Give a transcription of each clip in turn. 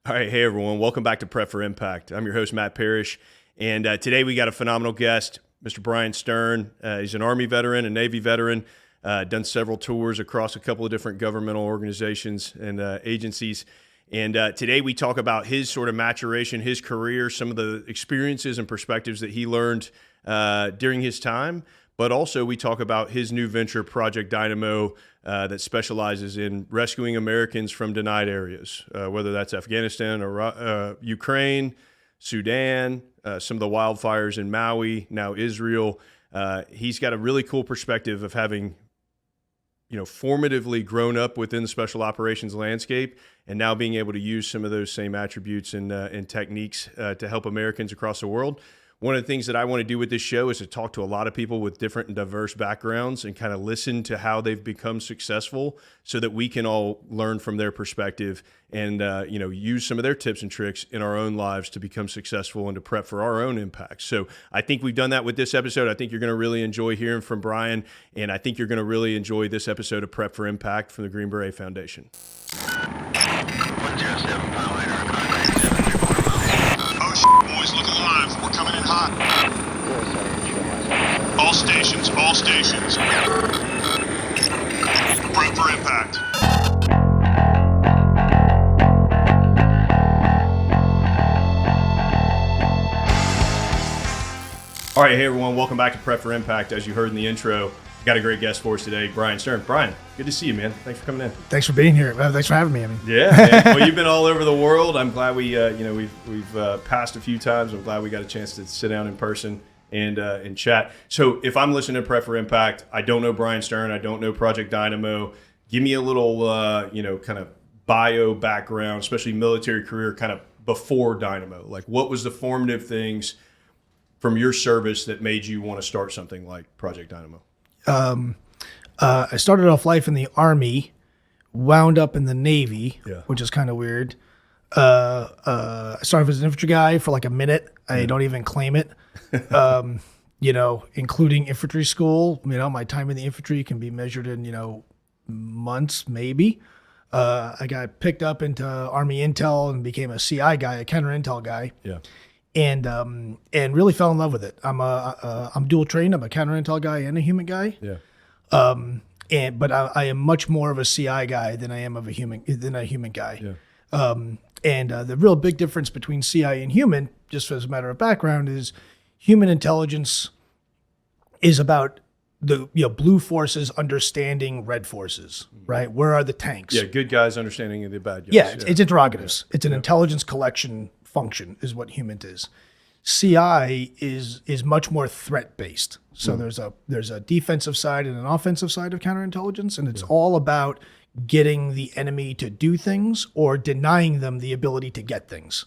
All right, hey everyone, welcome back to Prep for Impact. I'm your host, Matt Parrish, and today we got a phenomenal guest, Mr. Bryan Stern. He's an Army veteran, a Navy veteran, done several tours across a couple of different governmental organizations and agencies. And today we talk about his sort of maturation, his career, some of the experiences and perspectives that he learned during his time, but also we talk about his new venture, Project Dynamo, that specializes in rescuing Americans from denied areas, whether that's Afghanistan or Ukraine, Sudan, some of the wildfires in Maui, now Israel. He's got a really cool perspective of having, formatively grown up within the special operations landscape and now being able to use some of those same attributes and techniques to help Americans across the world. One of the things that I want to do with this show is to talk to a lot of people with different and diverse backgrounds and kind of listen to how they've become successful so that we can all learn from their perspective and, use some of their tips and tricks in our own lives to become successful and to prep for our own impact. So I think we've done that with this episode. I think you're going to really enjoy hearing from Bryan, and I think you're going to really enjoy this episode of Prep for Impact from the Green Beret Foundation. 107 Power Boys, look alive. We're coming in hot. All stations. Prep for impact. All right, hey everyone, welcome back to Prep for Impact. As you heard in the intro, got a great guest for us today, Bryan Stern. Bryan, good to see you, man. Thanks for coming in. Thanks for being here. Thanks for having me. Yeah, man. Well, you've been all over the world. I'm glad we've passed a few times. I'm glad we got a chance to sit down in person and chat. So if I'm listening to Prep for Impact, I don't know Bryan Stern. I don't know Project Dynamo. Give me a little, kind of bio background, especially military career, kind of before Dynamo. Like, what was the formative things from your service that made you want to start something like Project Dynamo? I started off life in the Army, wound up in the Navy, Yeah. which is kind of weird. I started as an infantry guy for like a minute. I don't even claim it. Including infantry school. My time in the infantry can be measured in, months, maybe. I got picked up into Army Intel and became a CI guy, a counter intel guy. Yeah. And really fell in love with it. I'm dual trained. I'm a counter intel guy and a human guy. Yeah. But I am much more of a CI guy than I am of a human guy. Yeah. The real big difference between CI and human, just as a matter of background, is human intelligence is about the blue forces understanding red forces, right? Where are the tanks? Yeah, good guys understanding the bad guys. Yeah, it's interrogatives. Yeah. It's an intelligence collection function is what human is. CI is much more threat based. So there's a defensive side and an offensive side of counterintelligence, and it's all about getting the enemy to do things or denying them the ability to get things.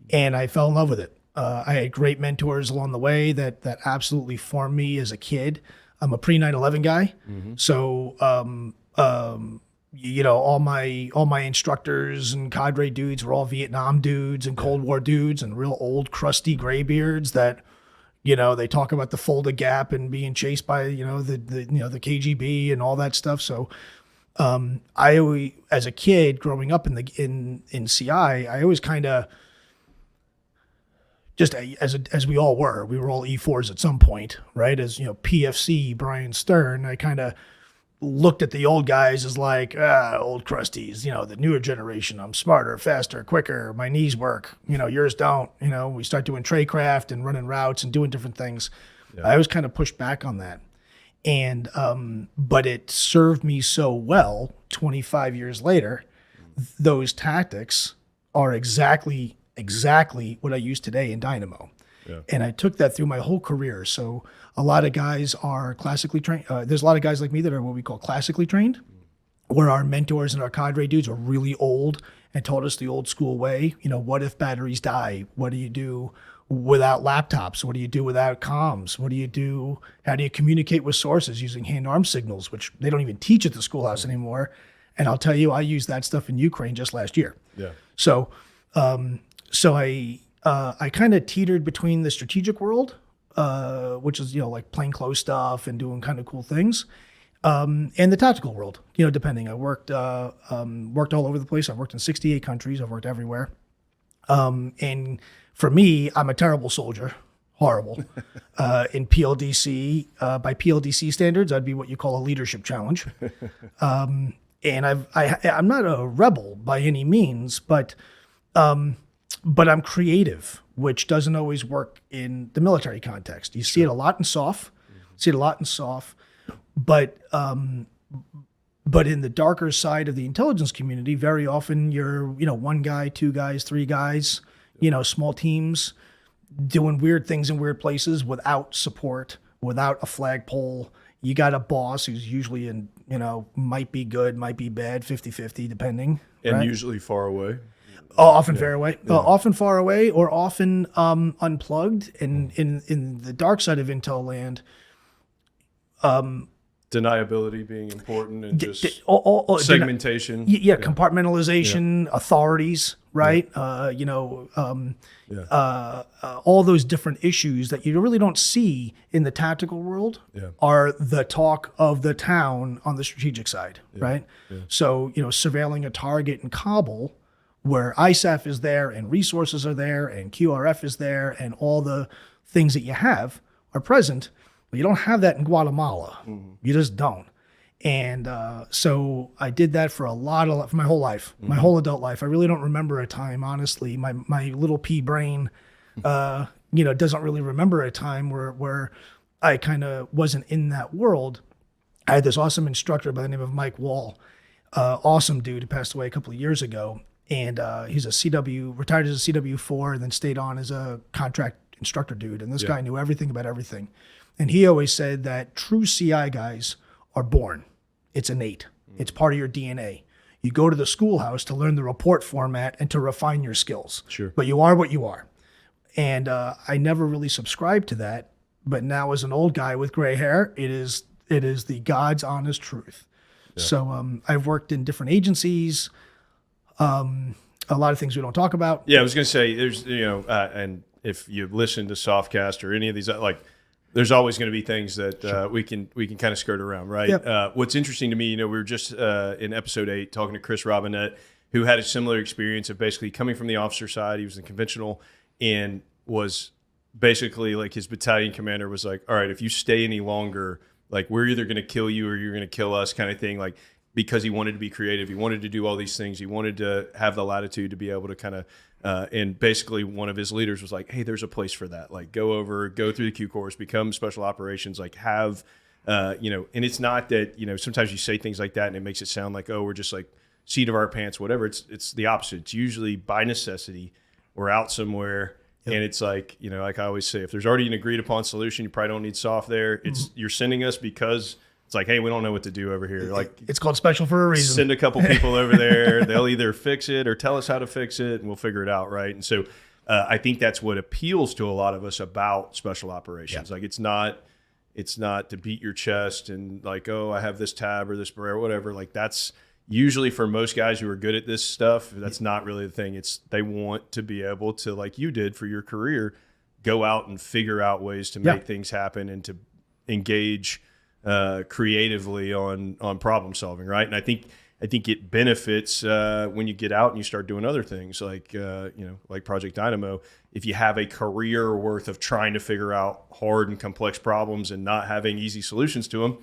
And I fell in love with it. I had great mentors along the way that absolutely formed me as a kid. I'm a pre 9/11 guy, so all my instructors and cadre dudes were all Vietnam dudes and Cold War dudes and real old crusty graybeards that, they talk about the Fulda Gap and being chased by, the KGB and all that stuff. So, I always, as a kid growing up in CI, I always kind of just as we all were, we were all E4s at some point, right? As PFC, Bryan Stern, I kind of looked at the old guys as like, old crusties, the newer generation. I'm smarter, faster, quicker. My knees work, yours don't. We start doing tradecraft and running routes and doing different things. Yeah. I always kind of pushed back on that. And, but it served me so well 25 years later. Those tactics are exactly what I use today in Dynamo. Yeah. And I took that through my whole career. So a lot of guys are classically trained. There's a lot of guys like me that are what we call classically trained, where our mentors and our cadre dudes are really old and taught us the old school way. What if batteries die? What do you do without laptops? What do you do without comms? What do you do? How do you communicate with sources using hand-arm signals, which they don't even teach at the schoolhouse anymore? And I'll tell you, I used that stuff in Ukraine just last year. Yeah. So I kind of teetered between the strategic world, which is, like plainclothes stuff and doing kind of cool things, and the tactical world, depending. I worked all over the place. I've worked in 68 countries. I've worked everywhere. And for me, I'm a terrible soldier, horrible. In PLDC, by PLDC standards, I'd be what you call a leadership challenge. And I'm not a rebel by any means, but I'm creative, which doesn't always work in the military context. You see it a lot in SOF, but in the darker side of the intelligence community, very often you're, one guy, two guys, three guys, small teams doing weird things in weird places without support, without a flagpole. You got a boss who's usually might be good, might be bad, 50-50, depending. And right? usually far away. Often far away, often far away, or often unplugged. And in the dark side of Intel land, deniability being important and just segmentation. Compartmentalization, authorities, right? All those different issues that you really don't see in the tactical world are the talk of the town on the strategic side, right? Yeah. So, surveilling a target in Kabul, where ISAF is there and resources are there and QRF is there and all the things that you have are present. But you don't have that in Guatemala. Mm-hmm. You just don't. And so I did that for for my whole life, my whole adult life. I really don't remember a time, honestly. My little pea brain, doesn't really remember a time where I kind of wasn't in that world. I had this awesome instructor by the name of Mike Wall, awesome dude who passed away a couple of years ago. And he's retired as a CW4 and then stayed on as a contract instructor dude. And this guy knew everything about everything. And he always said that true CI guys are born. It's innate. It's part of your DNA. You go to the schoolhouse to learn the report format and to refine your skills. Sure. But you are what you are. And I never really subscribed to that. But now as an old guy with gray hair, it is the God's honest truth. Yeah. So I've worked in different agencies, a lot of things we don't talk about. Yeah, I was going to say, there's, and if you listen to Softcast or any of these, there's always going to be things that we can kind of skirt around, right? Yep. What's interesting to me, we were just in episode 8 talking to Chris Robinette, who had a similar experience of basically coming from the officer side. He was in conventional and was basically like his battalion commander was like, all right, if you stay any longer, like we're either going to kill you or you're going to kill us kind of thing. Like, because he wanted to be creative. He wanted to do all these things. He wanted to have the latitude to be able to kind of, and basically one of his leaders was like, hey, there's a place for that. Like go through the Q course, become special operations, like have, and it's not that, sometimes you say things like that and it makes it sound like, oh, we're just like seat of our pants, whatever. It's the opposite. It's usually by necessity. We're out somewhere. Yep. And it's like, like I always say, if there's already an agreed upon solution, you probably don't need soft there. It's you're sending us because it's like, hey, we don't know what to do over here. Like it's called special for a reason. Send a couple people over there. They'll either fix it or tell us how to fix it, and we'll figure it out, right? And so I think that's what appeals to a lot of us about special operations. Yeah. Like it's not to beat your chest and like, oh, I have this tab or this or whatever. Like that's usually for most guys who are good at this stuff, that's not really the thing. It's they want to be able to, like you did for your career, go out and figure out ways to make things happen and to engage creatively on problem solving, right? And I think it benefits when you get out and you start doing other things like like Project Dynamo. If you have a career worth of trying to figure out hard and complex problems and not having easy solutions to them,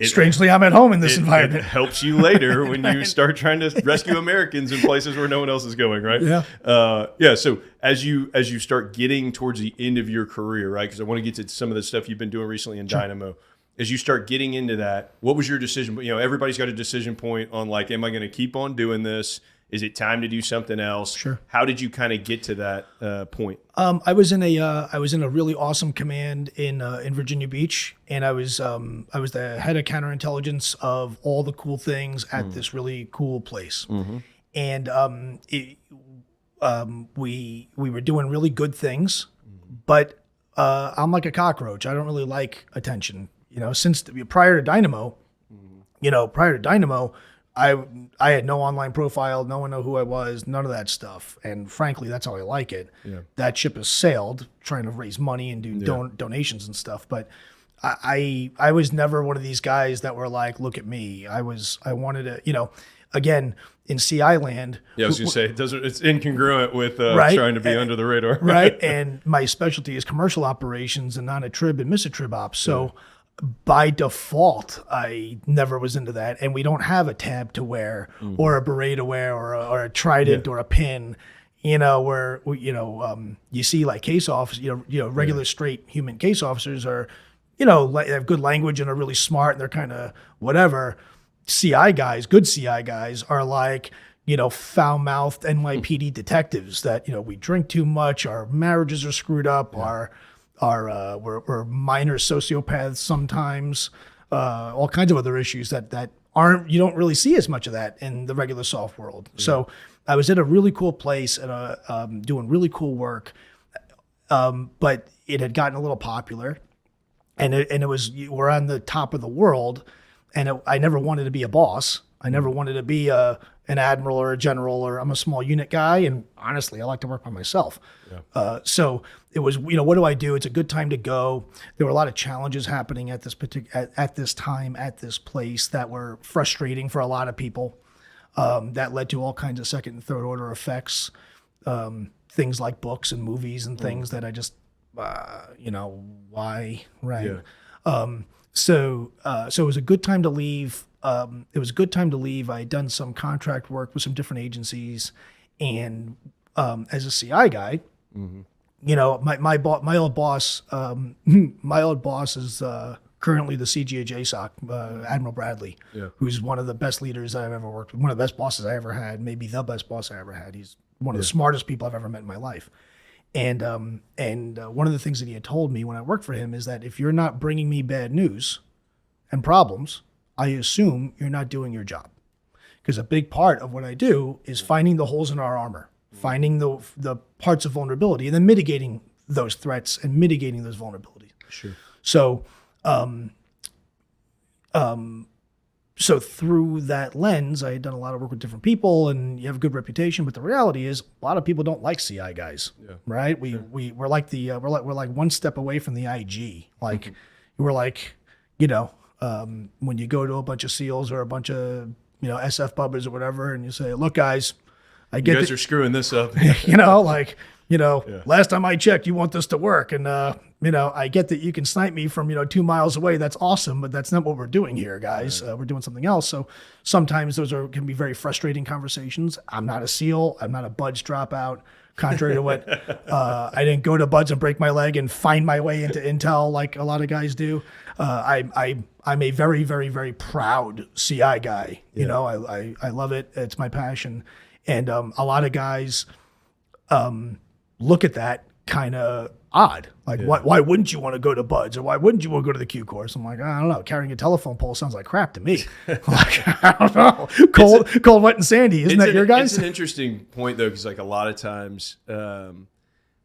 strangely, I'm at home in this environment. It helps you later when you start trying to rescue Americans in places where no one else is going, right? Yeah. So as you start getting towards the end of your career, right? Because I want to get to some of the stuff you've been doing recently in Dynamo. As you start getting into that, what was your decision? Everybody's got a decision point on like, am I going to keep on doing this? Is it time to do something else? Sure. How did you kind of get to that point? I was in a really awesome command in Virginia Beach, and I was the head of counterintelligence of all the cool things at this really cool place. Mm-hmm. And we were doing really good things, but I'm like a cockroach. I don't really like attention. Since prior to Dynamo, I had no online profile. No one knew who I was, none of that stuff. And frankly, that's how I like it. Yeah. That ship has sailed, trying to raise money and do donations and stuff. But I was never one of these guys that were like, look at me. I wanted to, again, in CI land. Yeah, I was going to say, it's incongruent with Right. trying to be under the radar. Right. And my specialty is commercial operations and non-attrib and misattrib ops. So by default, I never was into that. And we don't have a tab to wear or a beret to wear or a trident or a pin, where, you see like case officers, regular straight human case officers are, like they have good language and are really smart and they're kind of whatever. CI guys, good CI guys are like, foul-mouthed NYPD detectives that, we drink too much, our marriages are screwed up, we're minor sociopaths sometimes, all kinds of other issues that you don't really see as much of that in the regular soft world. Yeah. So I was at a really cool place and doing really cool work, but it had gotten a little popular, and we're on the top of the world. And I never wanted to be a boss. I never wanted to be an admiral or a general, or I'm a small unit guy. And honestly, I like to work by myself. Yeah. So it was, what do I do? It's a good time to go. There were a lot of challenges happening at this at this time, at this place, that were frustrating for a lot of people. That led to all kinds of second and third order effects. Things like books and movies and things that I just, why, right? Yeah. So it was a good time to leave. It was a good time to leave. I had done some contract work with some different agencies, and as a CI guy, my old boss, my old boss is currently the CGA JSOC, Admiral Bradley, who's one of the best leaders I've ever worked with, one of the best bosses I ever had, maybe the best boss I ever had. He's one of the smartest people I've ever met in my life. And one of the things that he had told me when I worked for him is that if you're not bringing me bad news and problems, I assume you're not doing your job. Because a big part of what I do is finding the holes in our armor, finding the parts of vulnerability, and then mitigating those threats and mitigating those vulnerabilities. Sure. So through that lens, I had done a lot of work with different people, and you have a good reputation. But the reality is, a lot of people don't like CI guys, right? We're like we're like one step away from the IG. Like we're like, when you go to a bunch of SEALs or a bunch of SF bubbers or whatever, and you say, "Look, guys, I get you guys are screwing this up." Last time I checked, you want this to work, and I get that you can snipe me from 2 miles away. That's awesome, but that's not what we're doing here, guys. We're doing something else. So sometimes those can be very frustrating conversations. I'm not a SEAL. I'm not a BUDS dropout. Contrary to what I didn't go to BUDS and break my leg and find my way into intel like a lot of guys do. I'm a very, very, very proud CI guy. I love it. It's my passion. And a lot of guys look at that kind of odd. Like, why wouldn't you want to go to BUDS, or why wouldn't you want to go to the Q course? I'm like, I don't know. Carrying a telephone pole sounds like crap to me. Like, I don't know. Cold, wet, and sandy. Isn't that your guys? It's an interesting point, though, because like a lot of times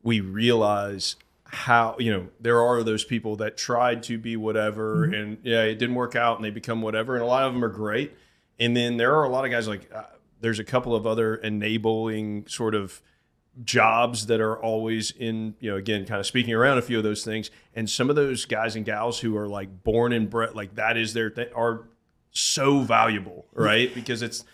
we realize how, there are those people that tried to be whatever, and it didn't work out, and they become whatever, and a lot of them are great. And then there are a lot of guys like there's a couple of other enabling sort of jobs that are always in, again, kind of speaking around a few of those things. And some of those guys and gals who are like born and bred, like that is their thing, are so valuable, right? Because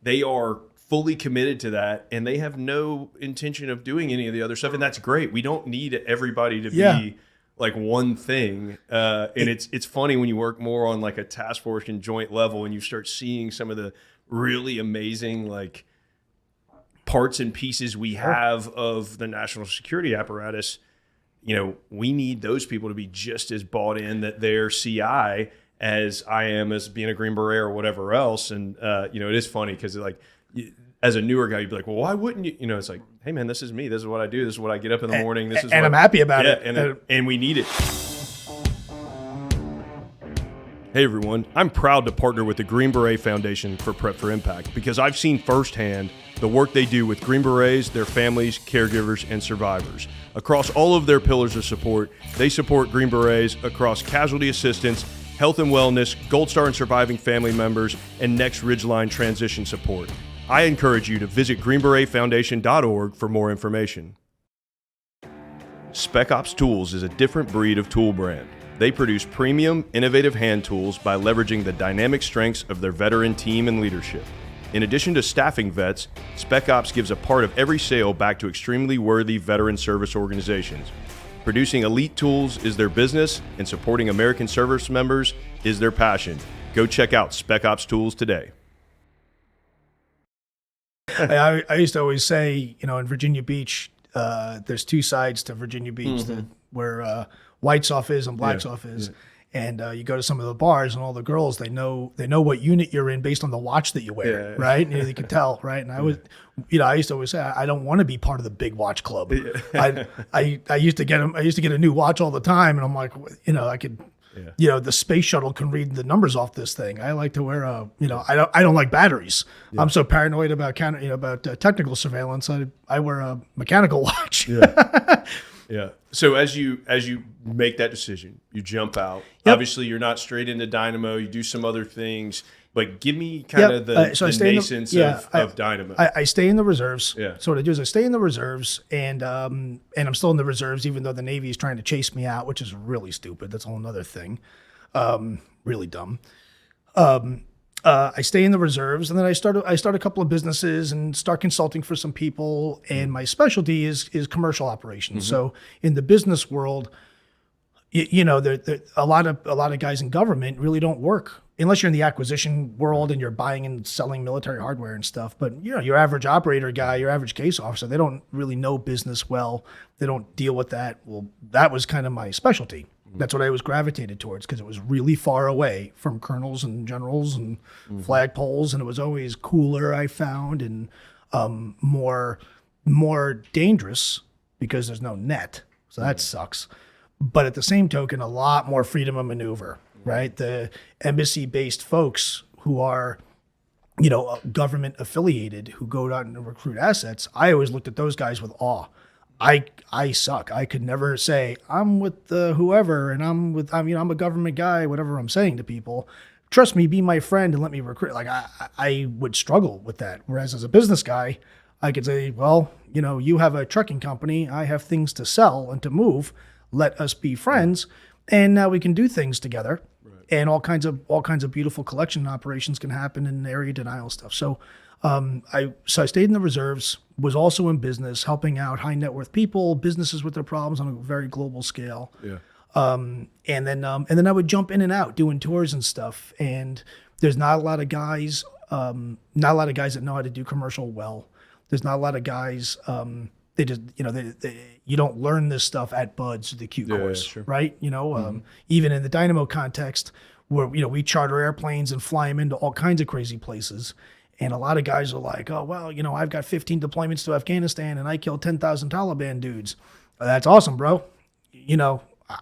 they are fully committed to that, and they have no intention of doing any of the other stuff. And that's great. We don't need everybody to be like one thing. And it's funny when you work more on like a task force and joint level, and you start seeing some of the really amazing, like, parts and pieces we have of the national security apparatus. We need those people to be just as bought in that they're CI as I am as being a Green Beret or whatever else. And, it is funny because like as a newer guy, you'd be like, well, why wouldn't you? It's like, hey man, this is me. This is what I do. This is what I get up in the morning. This is I'm happy about it. And we need it. Hey everyone, I'm proud to partner with the Green Beret Foundation for Prep for Impact because I've seen firsthand the work they do with Green Berets, their families, caregivers, and survivors. Across all of their pillars of support, they support Green Berets across casualty assistance, health and wellness, Gold Star and surviving family members, and Next Ridgeline transition support. I encourage you to visit greenberetfoundation.org for more information. Spec Ops Tools is a different breed of tool brand. They produce premium, innovative hand tools by leveraging the dynamic strengths of their veteran team and leadership. In addition to staffing vets, Spec Ops gives a part of every sale back to extremely worthy veteran service organizations. Producing elite tools is their business, and supporting American service members is their passion. Go check out Spec Ops Tools today. I used to always say, in Virginia Beach, there's two sides to Virginia Beach, where White's off is and Black's off is. Yeah. And you go to some of the bars, and all the girls, they know what unit you're in based on the watch that you wear, right? And they can tell, right? And I used to always say, I don't want to be part of the big watch club. I used to get them. I used to get a new watch all the time, and I'm like, I could. Yeah. The space shuttle can read the numbers off this thing. I like to wear I don't like batteries. Yeah. I'm so paranoid about technical surveillance. I wear a mechanical watch. Yeah. So as you make that decision, you jump out. Yep. Obviously, you're not straight into Dynamo. You do some other things. But give me kind of the nascence of Dynamo. I stay in the reserves. Yeah. So what I do is I stay in the reserves, and I'm still in the reserves, even though the Navy is trying to chase me out, which is really stupid. That's a whole other thing. Really dumb. I stay in the reserves, and then I start a couple of businesses and start consulting for some people. And my specialty is commercial operations. Mm-hmm. So in the business world, a lot of guys in government really don't work unless you're in the acquisition world and you're buying and selling military hardware and stuff. But your average operator guy, your average case officer, they don't really know business well. They don't deal with that. Well, that was kind of my specialty. That's what I was gravitated towards, because it was really far away from colonels and generals and flagpoles, and it was always cooler, I found, and more dangerous because there's no net. So that sucks. But at the same token, a lot more freedom of maneuver, right? The embassy-based folks who are, government affiliated, who go out and recruit assets, I always looked at those guys with awe. I suck. I could never say I'm with whoever, and I'm a government guy, whatever I'm saying to people. Trust me, be my friend and let me recruit. Like I would struggle with that. Whereas as a business guy, I could say, well, you have a trucking company. I have things to sell and to move. Let us be friends, and now we can do things together. Right. And all kinds of beautiful collection operations can happen in area denial stuff. So I stayed in the reserves, was also in business, helping out high net worth people, businesses with their problems on a very global scale. Yeah. And then I would jump in and out doing tours and stuff. And there's not a lot of guys that know how to do commercial well. There's not a lot of guys. They just, you don't learn this stuff at Buds, the Q course, sure. Right? Even in the Dynamo context, where we charter airplanes and fly them into all kinds of crazy places. And a lot of guys are like, oh, well, I've got 15 deployments to Afghanistan and I killed 10,000 Taliban dudes. That's awesome, bro.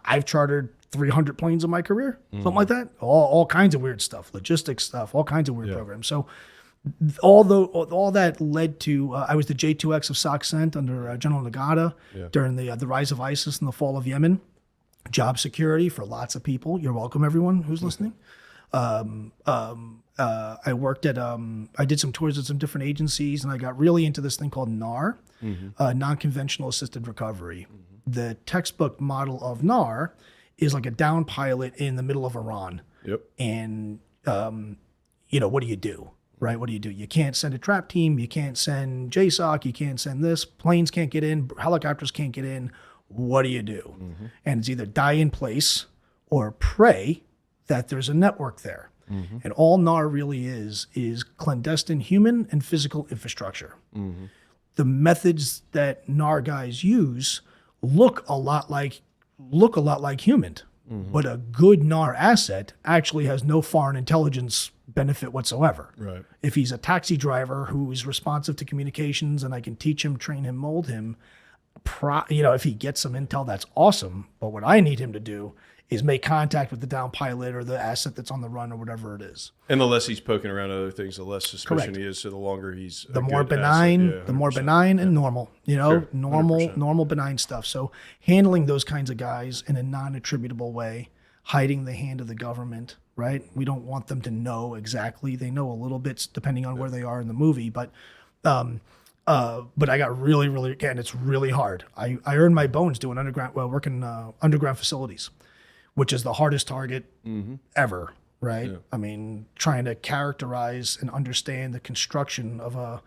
I've chartered 300 planes in my career, something like that. All kinds of weird stuff, logistics stuff, all kinds of weird programs. So all that led to, I was the J2X of SOC Cent under General Nagata during the rise of ISIS and the fall of Yemen. Job security for lots of people. You're welcome, everyone who's listening. I worked at, I did some tours at some different agencies, and I got really into this thing called NAR, non-conventional assisted recovery. The textbook model of NAR is like a down pilot in the middle of Iran. Yep. And, what do you do, right? What do you do? You can't send a trap team. You can't send JSOC. You can't send this. Planes can't get in. Helicopters can't get in. What do you do? And it's either die in place or pray that there's a network there. And all NAR really is clandestine human and physical infrastructure. The methods that NAR guys use look a lot like human, but a good NAR asset actually has no foreign intelligence benefit whatsoever. Right. If he's a taxi driver who's responsive to communications and I can teach him, train him, mold him, if he gets some intel, that's awesome. But what I need him to do is make contact with the down pilot or the asset that's on the run or whatever it is. And the less he's poking around other things, the less suspicion he is. So the longer he's the more benign, and normal. Normal benign stuff. So handling those kinds of guys in a non-attributable way, hiding the hand of the government. Right? We don't want them to know exactly. They know a little bit depending on where they are in the movie, but I got really, really, again, it's really hard. I earned my bones doing working underground facilities, which is the hardest target ever, right? Yeah. I mean, trying to characterize and understand the construction of a,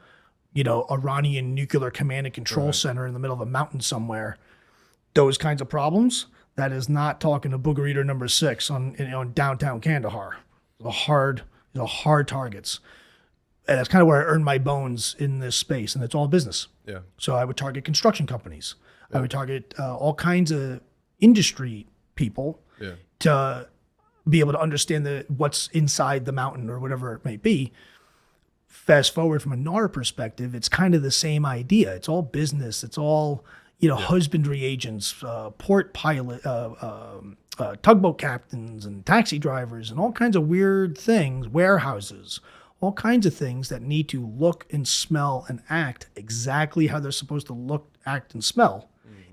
Iranian nuclear command and control center in the middle of a mountain somewhere, those kinds of problems, that is not talking to Booger Eater number 6 on downtown Kandahar. Hard targets. And that's kind of where I earned my bones in this space, and it's all business. Yeah. So I would target construction companies. I would target all kinds of industry people to be able to understand what's inside the mountain or whatever it may be. Fast forward from a NAR perspective, it's kind of the same idea. It's all business. It's all, husbandry agents, port pilot, tugboat captains and taxi drivers and all kinds of weird things, warehouses, all kinds of things that need to look and smell and act exactly how they're supposed to look, act, and smell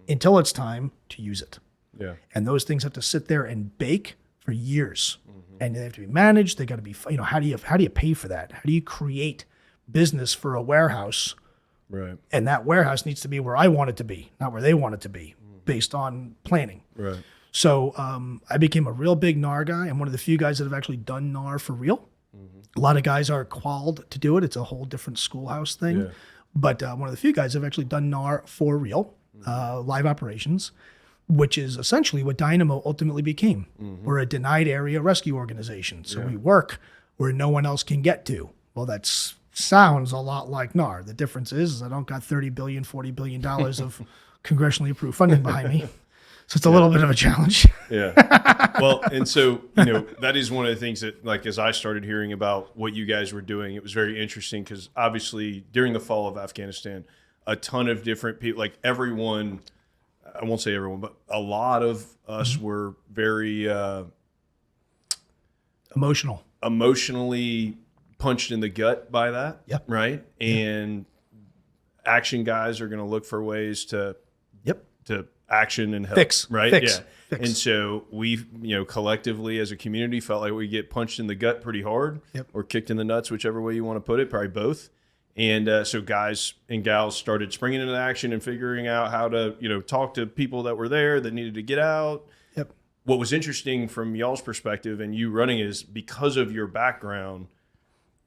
until it's time to use it. Yeah. And those things have to sit there and bake for years. And they have to be managed. They got to be, how do you pay for that? How do you create business for a warehouse? Right. And that warehouse needs to be where I want it to be, not where they want it to be, based on planning. Right. So I became a real big NAR guy. I'm one of the few guys that have actually done NAR for real. A lot of guys are qualified to do it. It's a whole different schoolhouse thing. Yeah. But one of the few guys that have actually done NAR for real, live operations, which is essentially what Dynamo ultimately became. We're a denied area rescue organization. So we work where no one else can get to. Well, that sounds a lot like NAR. The difference is I don't got $30 billion, $40 billion of congressionally approved funding behind me. So it's a little bit of a challenge. Yeah. Well, and so, that is one of the things that, like, as I started hearing about what you guys were doing, it was very interesting because obviously during the fall of Afghanistan, a ton of different people, like everyone, I won't say everyone, but a lot of us were very emotionally punched in the gut by that. Yep. Right. And action guys are going to look for ways to action and help. Fix. Right. Fix. Yeah. Fix. And so we, collectively as a community felt like we get punched in the gut pretty hard or kicked in the nuts, whichever way you want to put it, probably both. And so guys and gals started springing into action and figuring out how to, talk to people that were there that needed to get out. Yep. What was interesting from y'all's perspective and you running is because of your background,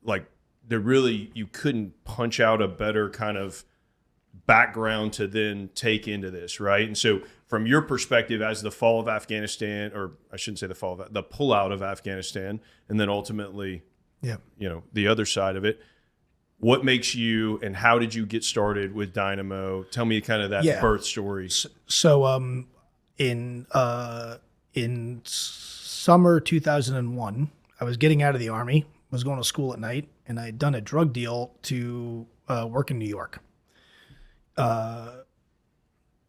like you couldn't punch out a better kind of background to then take into this, right? And so from your perspective as the fall of Afghanistan, or I shouldn't say the pullout of Afghanistan, and then ultimately, the other side of it, what makes you and how did you get started with Dynamo? Tell me kind of that birth story. So in summer 2001, I was getting out of the Army, was going to school at night, and I had done a drug deal to work in New York.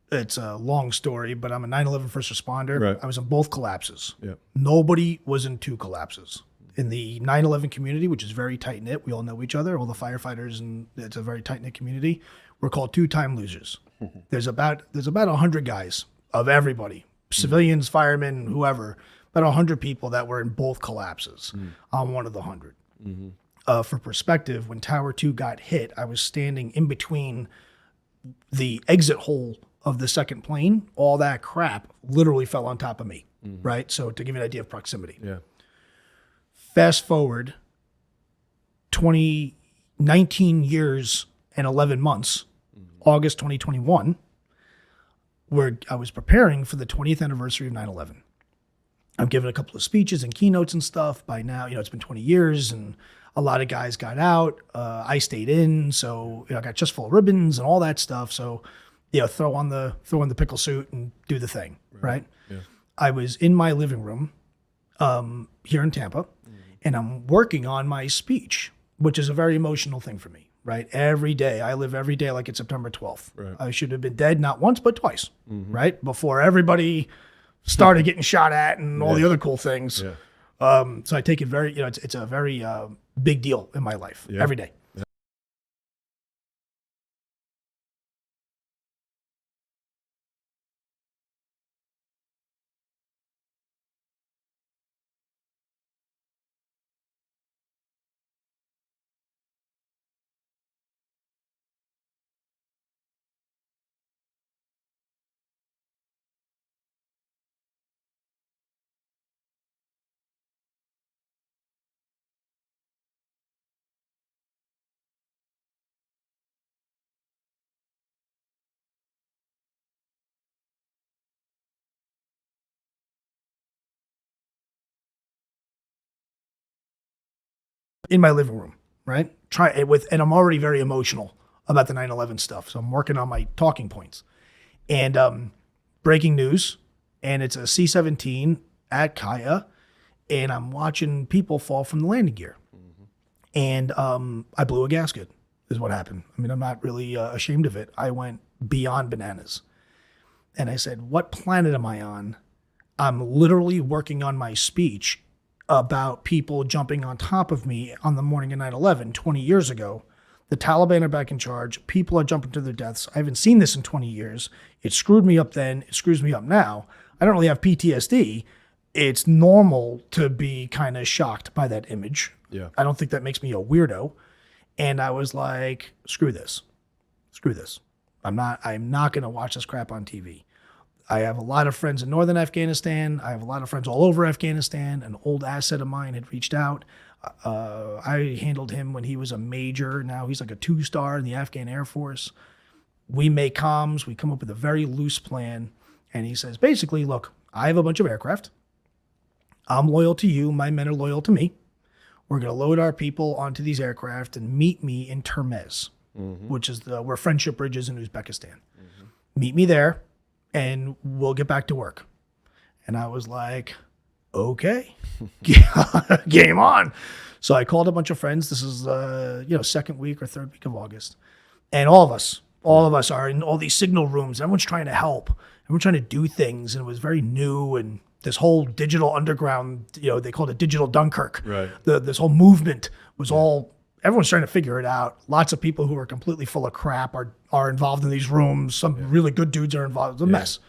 It's a long story, but I'm a 9/11 first responder. Right. I was in both collapses. Yep. Nobody was in two collapses. In the 9/11 community, which is very tight-knit, we all know each other, all the firefighters, and it's a very tight-knit community, we're called two-time losers. There's about 100 guys of everybody, civilians, firemen, whoever, about 100 people that were in both collapses. I'm one of the 100. For perspective, when Tower 2 got hit, I was standing in between the exit hole of the second plane. All that crap literally fell on top of me, right? So to give you an idea of proximity. Yeah. Fast forward 19 years and 11 months, August 2021, where I was preparing for the 20th anniversary of 9/11. I'm giving a couple of speeches and keynotes and stuff. By now, it's been 20 years and a lot of guys got out. I stayed in, so I got just full of ribbons and all that stuff. So, throw on the pickle suit and do the thing, right? Yeah. I was in my living room here in Tampa, and I'm working on my speech, which is a very emotional thing for me, right? Every day, I live every day like it's September 12th. Right. I should have been dead not once, but twice, right? Before everybody started getting shot at and all the other cool things. Yeah. So I take it very, it's a very big deal in my life every day. in my living room, right? And I'm already very emotional about the 9/11 stuff. So I'm working on my talking points. And breaking news, and it's a C-17 at Kaya, and I'm watching people fall from the landing gear. And I blew a gasket is what happened. I mean, I'm not really ashamed of it. I went beyond bananas. And I said, what planet am I on? I'm literally working on my speech about people jumping on top of me on the morning of 9/11, 20 years ago. The Taliban are back in charge. People are jumping to their deaths. I haven't seen this in 20 years. It screwed me up then. It screws me up now. I don't really have PTSD. It's normal to be kind of shocked by that image. Yeah. I don't think that makes me a weirdo. And I was like, screw this. Screw this. I'm not going to watch this crap on TV. I have a lot of friends in northern Afghanistan. I have a lot of friends all over Afghanistan. An old asset of mine had reached out. I handled him when he was a major. Now he's like a 2-star in the Afghan Air Force. We make comms. We come up with a very loose plan. And he says, basically, look, I have a bunch of aircraft. I'm loyal to you. My men are loyal to me. We're going to load our people onto these aircraft and meet me in Termez, which is where Friendship Bridge is in Uzbekistan. Meet me there, and we'll get back to work. And I was like, okay, game on. So I called a bunch of friends. This is, second week or third week of August. And all of us are in all these signal rooms. Everyone's trying to help. Everyone's trying to do things. And it was very new. And this whole digital underground, they called it digital Dunkirk. Right. This whole movement was everyone's trying to figure it out. Lots of people who are completely full of crap are involved in these rooms. Some really good dudes are involved. It's a mess.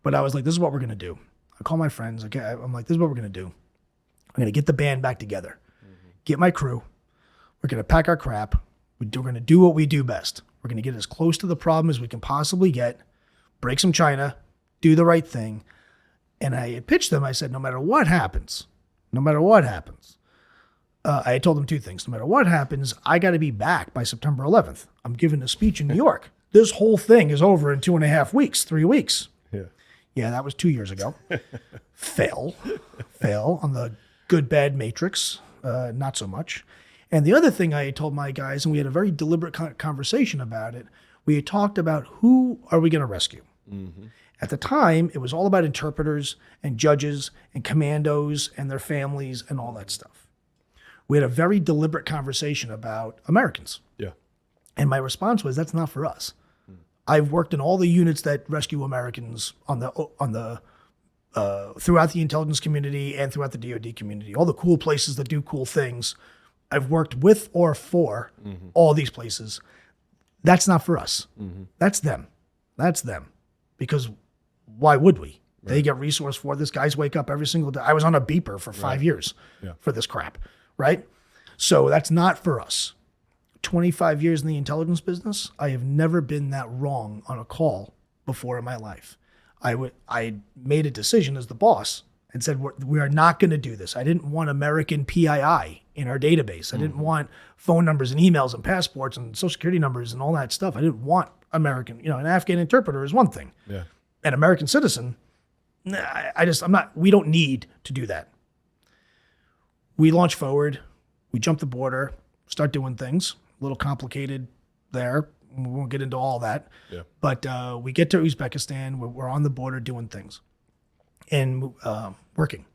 But I was like, this is what we're going to do. I call my friends. Okay, I'm like, this is what we're going to do. I'm going to get the band back together. Get my crew. We're going to pack our crap. We're going to do what we do best. We're going to get as close to the problem as we can possibly get, break some China, do the right thing. And I had pitched them. I said, no matter what happens, I had told them two things. No matter what happens, I got to be back by September 11th. I'm giving a speech in New York. This whole thing is over in 2.5 weeks, 3 weeks. Yeah, that was 2 years ago. Fail on the good, bad matrix. Not so much. And the other thing I had told my guys, and we had a very deliberate conversation about it, we had talked about who are we going to rescue. At the time, it was all about interpreters and judges and commandos and their families and all that stuff. We had a very deliberate conversation about Americans. Yeah. And my response was, that's not for us. I've worked in all the units that rescue Americans throughout the intelligence community and throughout the DoD community, all the cool places that do cool things. I've worked with or for all these places. That's not for us. That's them. Because why would we? Right. They get resource for this. Guys wake up every single day. I was on a beeper for 5 years for this crap, right? So that's not for us. 25 years in the intelligence business, I have never been that wrong on a call before in my life. I made a decision as the boss and said, we are not going to do this. I didn't want American PII in our database. I didn't want phone numbers and emails and passports and social security numbers and all that stuff. I didn't want American, an Afghan interpreter is one thing. Yeah. An American citizen, we don't need to do that. We launch forward, we jump the border, start doing things. A little complicated there. We won't get into all that. Yeah. But we get to Uzbekistan. We're on the border doing things and working.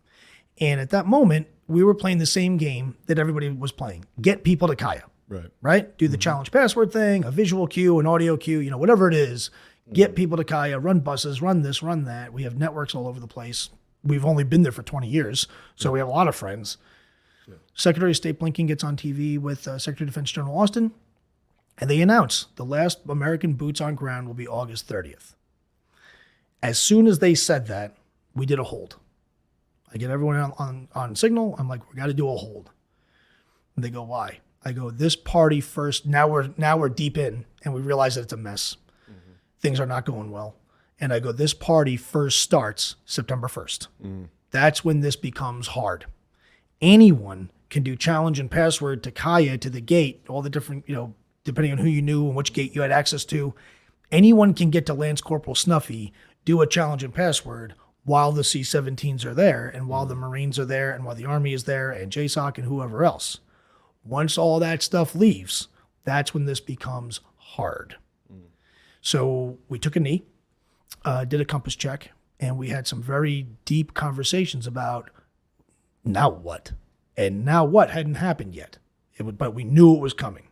And at that moment, we were playing the same game that everybody was playing. Get people to Kaya. Right? Do the challenge password thing, a visual cue, an audio cue, whatever it is. Get people to Kaya, run buses, run this, run that. We have networks all over the place. We've only been there for 20 years, so we have a lot of friends. Yeah. Secretary of State Blinken gets on TV with Secretary of Defense General Austin, and they announce the last American boots on ground will be August 30th. As soon as they said that, we did a hold. I get everyone on signal. I'm like, we got to do a hold. And they go, why? I go, this party first. Now we're deep in, and we realize that it's a mess. Things are not going well. And I go, this party first starts September 1st. That's when this becomes hard. Anyone can do challenge and password to Kaya, to the gate, all the different, depending on who you knew and which gate you had access to. Anyone can get to Lance Corporal Snuffy, do a challenge and password while the C-17s are there and while the Marines are there and while the Army is there and JSOC and whoever else. Once all that stuff leaves, that's when this becomes hard. So we took a knee, did a compass check, and we had some very deep conversations about now what? And now what hadn't happened yet. But we knew it was coming.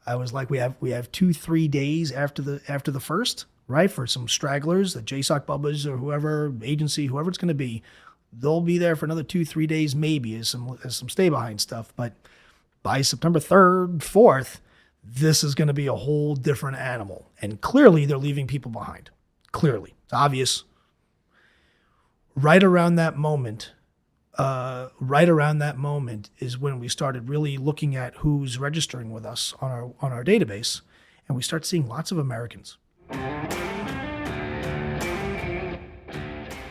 I was like, we have 2-3 days after the first, right? For some stragglers, the JSOC Bubbas or whoever, agency, whoever it's going to be, they'll be there for another 2-3 days maybe as some stay behind stuff. But by September 3rd, 4th, this is going to be a whole different animal. And clearly they're leaving people behind. Clearly. It's obvious. Right around that moment is when we started really looking at who's registering with us on our database. And we start seeing lots of Americans.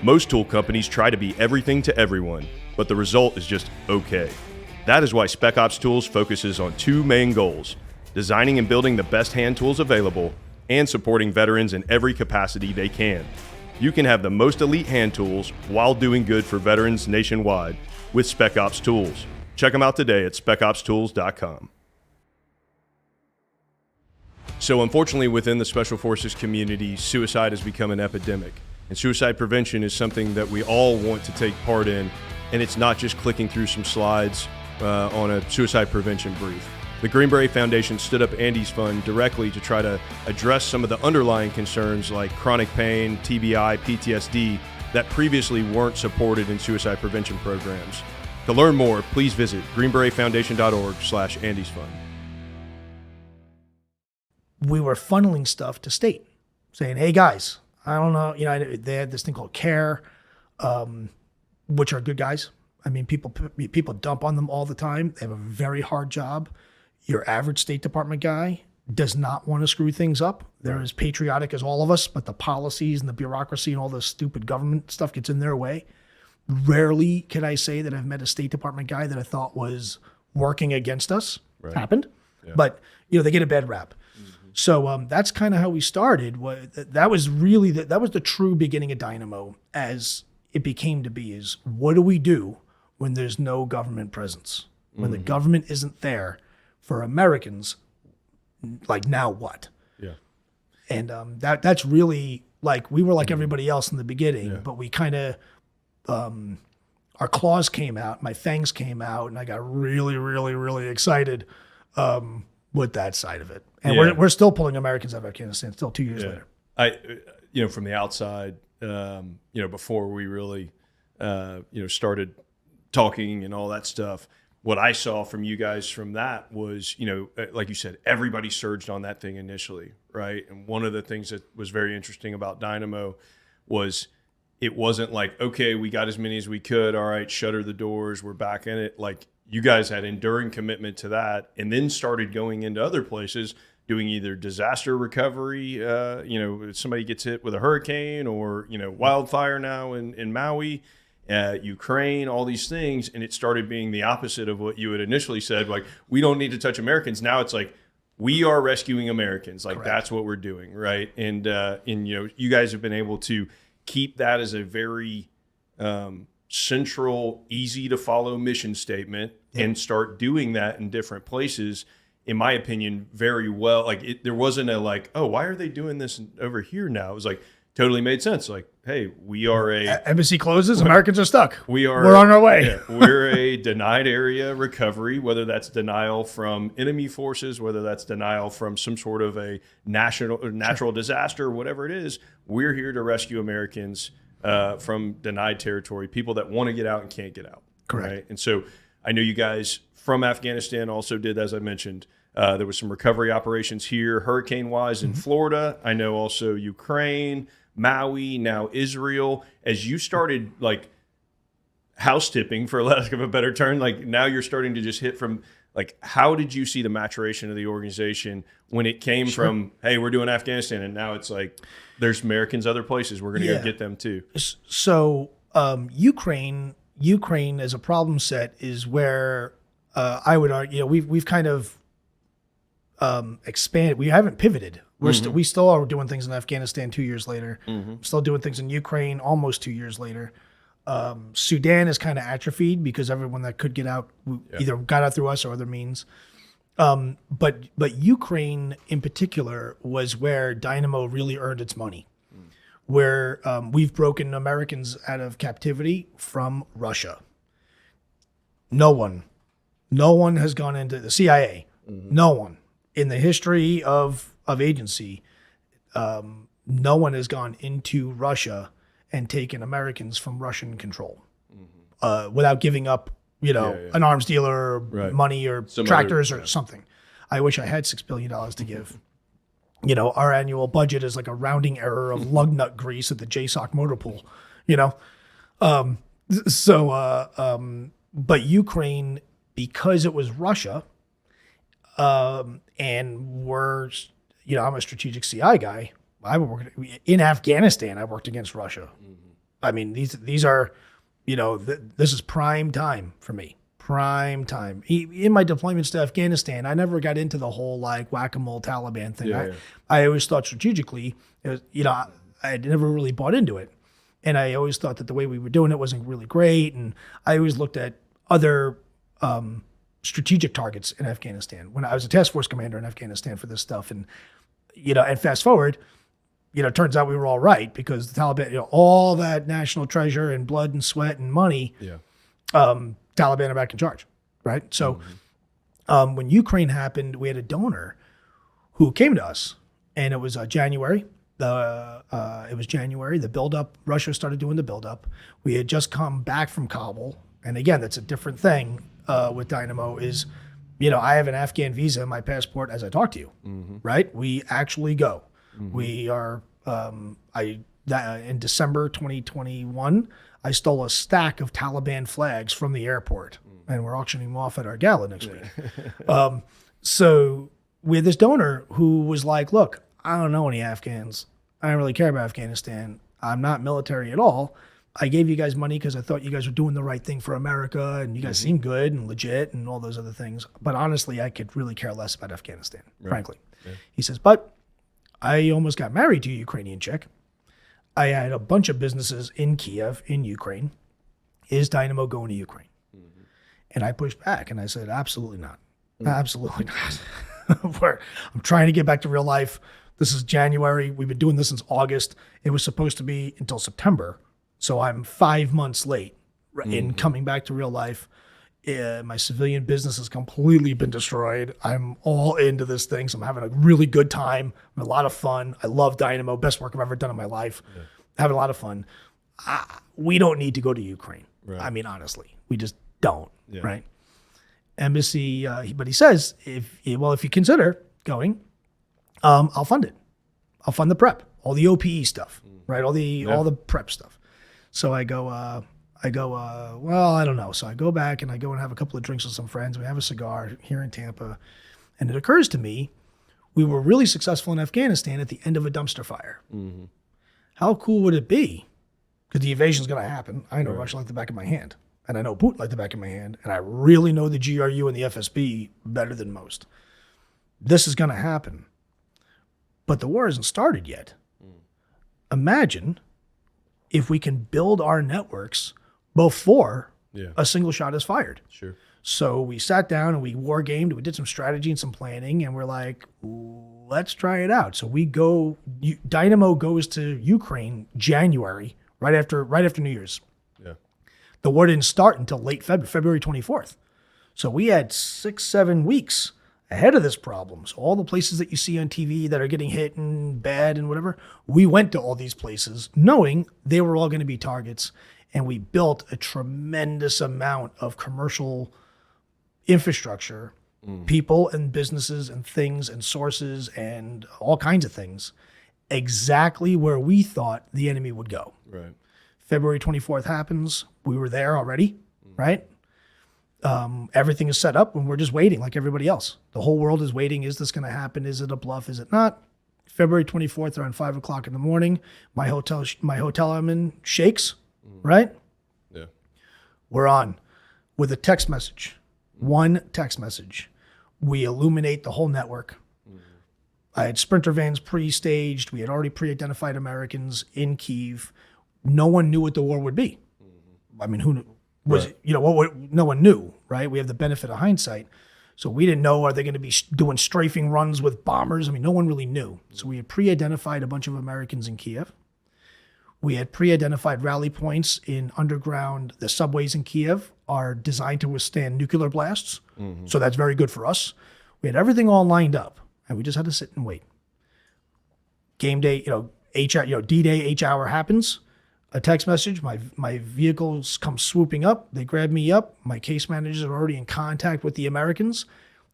Most tool companies try to be everything to everyone, but the result is just okay. That is why Spec Ops Tools focuses on 2 main goals: designing and building the best hand tools available, and supporting veterans in every capacity they can. You can have the most elite hand tools while doing good for veterans nationwide with Spec Ops Tools. Check them out today at specopstools.com. So unfortunately, within the Special Forces community, suicide has become an epidemic. And suicide prevention is something that we all want to take part in. And it's not just clicking through some slides on a suicide prevention brief. The Green Beret Foundation stood up Andy's Fund directly to try to address some of the underlying concerns like chronic pain, TBI, PTSD that previously weren't supported in suicide prevention programs. To learn more, please visit greenberetfoundation.org/Andy's Fund. We were funneling stuff to state, saying, hey guys, I don't know, they had this thing called CARE, which are good guys. I mean, people dump on them all the time. They have a very hard job. Your average State Department guy does not want to screw things up. They're as patriotic as all of us, but the policies and the bureaucracy and all the stupid government stuff gets in their way. Rarely can I say that I've met a State Department guy that I thought was working against us. Right. Happened. Yeah. But, they get a bad rap. Mm-hmm. So that's kind of how we started. That was really that was the true beginning of Dynamo as it became to be, is what do we do when there's no government presence? When the government isn't there for Americans, like now what? Yeah. And that's really like, we were like everybody else in the beginning, but we kind of, our claws came out, my fangs came out, and I got really, really, really excited with that side of it. And we're still pulling Americans out of Afghanistan still 2 years later. From the outside, before we really, started talking and all that stuff, what I saw from you guys from that was, like you said, everybody surged on that thing initially, right? And one of the things that was very interesting about Dynamo was it wasn't like, okay, we got as many as we could. All right, shutter the doors. We're back in it. Like, you guys had enduring commitment to that, and then started going into other places doing either disaster recovery, somebody gets hit with a hurricane, or, wildfire now in Maui, Ukraine, all these things. And it started being the opposite of what you had initially said. Like, we don't need to touch Americans. Now it's like, we are rescuing Americans. Like, correct. That's what we're doing. Right. And you guys have been able to keep that as a very central, easy to follow mission statement, and start doing that in different places, in my opinion, very well. Like, there wasn't a like, oh, why are they doing this over here now? It was like, totally made sense. Like, hey, we are embassy closes, Americans are stuck. We're on our way. We're a denied area recovery, whether that's denial from enemy forces, whether that's denial from some sort of a natural disaster, whatever it is. We're here to rescue Americans from denied territory, people that want to get out and can't get out. Correct. Right? And so I know you guys from Afghanistan also did, as I mentioned, there was some recovery operations here, hurricane-wise in Florida. I know also Ukraine, Maui, now Israel. As you started like house tipping, for lack of a better term, like now you're starting to just hit from like, how did you see the maturation of the organization when it came from, hey, we're doing Afghanistan, and now it's like, there's Americans other places, we're going to go get them too. So Ukraine as a problem set is where I would argue, we've kind of expanded. We haven't pivoted. We still are doing things in Afghanistan 2 years later. Still doing things in Ukraine almost 2 years later. Sudan is kind of atrophied because everyone that could get out either got out through us or other means. But Ukraine in particular was where Dynamo really earned its money, where we've broken Americans out of captivity from Russia. No one has gone into the CIA. No one in the history of agency. No one has gone into Russia and taken Americans from Russian control without giving up, an arms dealer, or money, or tractors, or something. I wish I had $6 billion to give. Our annual budget is like a rounding error of lug nut grease at the JSOC motor pool. But Ukraine, because it was Russia, and we're, I'm a strategic CI guy. In Afghanistan, I worked against Russia. I mean, these are, this is prime time for me. Prime time. In my deployments to Afghanistan, I never got into the whole like whack-a-mole Taliban thing. I always thought strategically, I had never really bought into it. And I always thought that the way we were doing it wasn't really great. And I always looked at other strategic targets in Afghanistan when I was a task force commander in Afghanistan for this stuff. And, and fast forward, it turns out we were all right because the Taliban, all that national treasure and blood and sweat and money, Taliban are back in charge, right? So when Ukraine happened, we had a donor who came to us, and it was January. It was January. The buildup, Russia started doing the buildup. We had just come back from Kabul, and again, that's a different thing with Dynamo. Is I have an Afghan visa in my passport as I talk to you, right? We actually go. We are. In December 2021, I stole a stack of Taliban flags from the airport, and we're auctioning them off at our gala next week. So we had this donor who was like, look, I don't know any Afghans. I don't really care about Afghanistan. I'm not military at all. I gave you guys money because I thought you guys were doing the right thing for America, and you guys seem good and legit and all those other things. But honestly, I could really care less about Afghanistan, frankly. Yeah. He says, but I almost got married to a Ukrainian chick. I had a bunch of businesses in Kiev, in Ukraine. Is Dynamo going to Ukraine? And I pushed back and I said, absolutely not. Absolutely not. I'm trying to get back to real life. This is January. We've been doing this since August. It was supposed to be until September. So I'm 5 months late in coming back to real life. My civilian business has completely been destroyed. I'm all into this thing, so I'm having a really good time. I'm having a lot of fun. I love Dynamo, best work I've ever done in my life. Having a lot of fun. We don't need to go to Ukraine. Right. I mean, honestly, we just don't, right? Embassy, but he says, if you consider going, I'll fund it. I'll fund the prep, all the OPE stuff, right? All the prep stuff. So I go, well, I don't know. So I go back and I go and have a couple of drinks with some friends. We have a cigar here in Tampa. And it occurs to me, we were really successful in Afghanistan at the end of a dumpster fire. How cool would it be? Because the invasion is going to happen. I know Russia like the back of my hand. And I know Putin like the back of my hand. And I really know the GRU and the FSB better than most. This is going to happen. But the war hasn't started yet. Imagine if we can build our networks before a single shot is fired. Sure. So we sat down and we war gamed. We did some strategy and some planning, and we're like, let's try it out. So we go. Dynamo goes to Ukraine January, right after New Year's. Yeah. The war didn't start until late February 24th. So we had 6-7 weeks ahead of this problem. So all the places that you see on TV that are getting hit and bad and whatever, we went to all these places knowing they were all going to be targets. And we built a tremendous amount of commercial infrastructure, people and businesses and things and sources and all kinds of things, exactly where we thought the enemy would go. Right. February 24th happens. We were there already, right? Everything is set up and we're just waiting like everybody else. The whole world is waiting. Is this going to happen? Is it a bluff? Is it not? February 24th around 5 o'clock in the morning, my hotel I'm in shakes, right? Yeah. We're on with a text message, one text message. We illuminate the whole network. I had Sprinter vans pre-staged. We had already pre-identified Americans in Kyiv. No one knew what the war would be. I mean, who knew? No one knew, right? We have the benefit of hindsight. So we didn't know, are they going to be doing strafing runs with bombers? I mean, no one really knew. So we had pre-identified a bunch of Americans in Kiev. We had pre-identified rally points in underground. The subways in Kiev are designed to withstand nuclear blasts. So that's very good for us. We had everything all lined up, and we just had to sit and wait. Game day, D-Day, H-hour happens. A text message, my vehicles come swooping up. They grab me up. My case managers are already in contact with the Americans.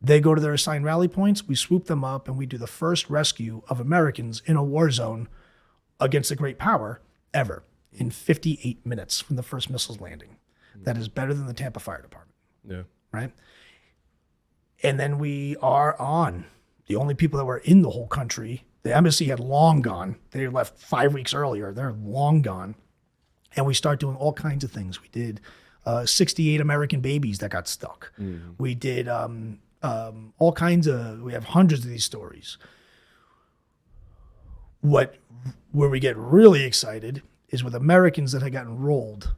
They go to their assigned rally points. We swoop them up, and we do the first rescue of Americans in a war zone against a great power ever in 58 minutes from the first missiles landing. That is better than the Tampa Fire Department. Yeah. Right? And then we are on. The only people that were in the whole country, the embassy had long gone. They left 5 weeks earlier. They're long gone. And we start doing all kinds of things. We did 68 American babies that got stuck. We did all kinds of, we have hundreds of these stories. Where we get really excited is with Americans that had gotten enrolled,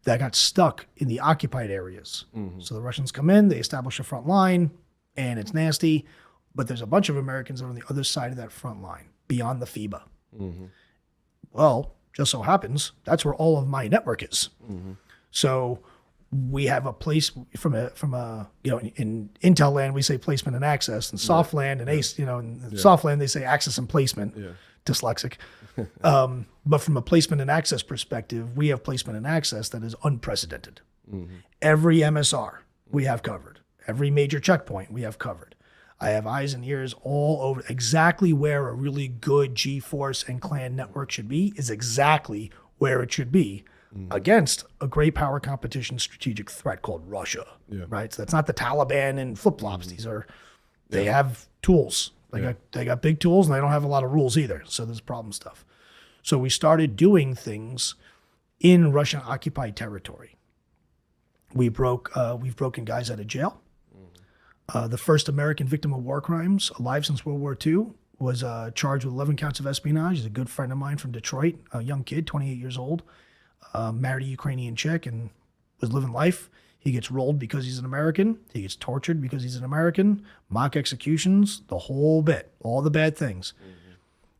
that got stuck in the occupied areas. So the Russians come in, they establish a front line, and it's nasty. But there's a bunch of Americans on the other side of that front line, beyond the FIBA. Well, just so happens, that's where all of my network is. So we have a place from a in Intel land, we say placement and access, and soft land and ACE, in soft land, they say access and placement, dyslexic. But from a placement and access perspective, we have placement and access that is unprecedented. Every MSR we have covered. Every major checkpoint we have covered. I have eyes and ears all over. Exactly where a really good G-Force and clan network should be is exactly where it should be against a great power competition strategic threat called Russia, right? So that's not the Taliban and flip-flops. These are, they have tools. They got big tools, and they don't have a lot of rules either. So there's problem stuff. So we started doing things in Russian-occupied territory. We've broken guys out of jail. The first American victim of war crimes alive since World War II was charged with 11 counts of espionage. He's a good friend of mine from Detroit, a young kid, 28 years old, married a Ukrainian chick and was living life. He gets rolled because he's an American. He gets tortured because he's an American. Mock executions, the whole bit, all the bad things.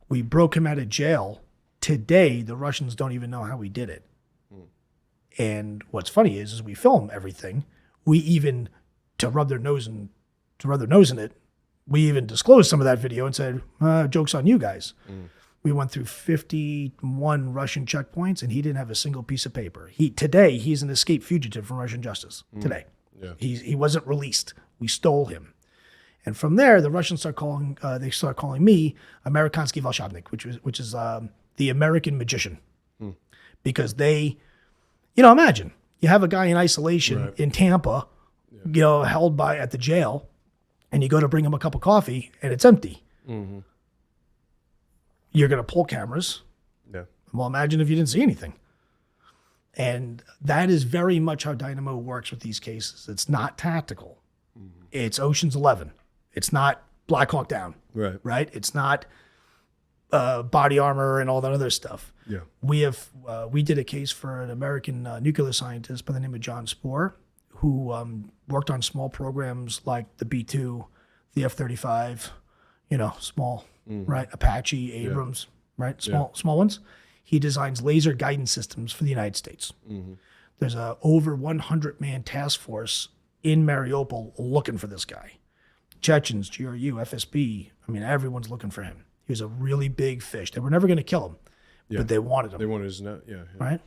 We broke him out of jail. Today, the Russians don't even know how we did it. And what's funny is we film everything. We even, to rub their nose in it, we even disclosed some of that video and said, joke's on you guys. We went through 51 Russian checkpoints, and he didn't have a single piece of paper. Today, he's an escaped fugitive from Russian justice. Today. He wasn't released. We stole him. And from there, the Russians start calling me Amerikansky Volshebnik, which is the American magician. Because they, imagine, you have a guy in isolation in Tampa, held at the jail, and you go to bring him a cup of coffee and it's empty. You're going to pull cameras. Well, imagine if you didn't see anything. And that is very much how Dynamo works with these cases. It's not tactical. It's Ocean's 11. It's not Black Hawk Down. Right? It's not body armor and all that other stuff. We did a case for an American nuclear scientist by the name of John Spohr, who worked on small programs like the B-2, the F-35, small, right? Apache, Abrams, right? Small ones. He designs laser guidance systems for the United States. There's a over 100-man task force in Mariupol looking for this guy. Chechens, GRU, FSB, everyone's looking for him. He was a really big fish. They were never going to kill him, but they wanted him. They wanted his right?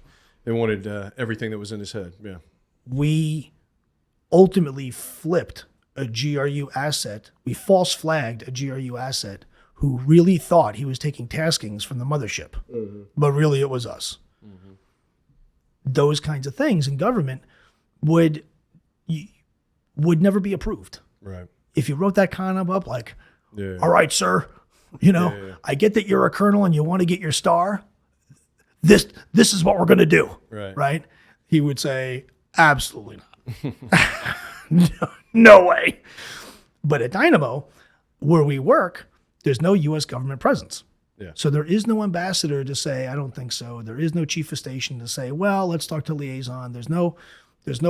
They wanted everything that was in his head, We ultimately flipped a GRU asset. We false flagged a GRU asset who really thought he was taking taskings from the mothership, but really it was us. Those kinds of things in government would never be approved. Right. If you wrote that kind of up like, all right, sir, I get that you're a colonel and you want to get your star. This is what we're going to do. Right. He would say, absolutely not. No way. But at Dynamo, where we work, there's no U.S. government presence. Yeah. So there is no ambassador to say, I don't think so. There is no chief of station to say, well, let's talk to liaison. There's no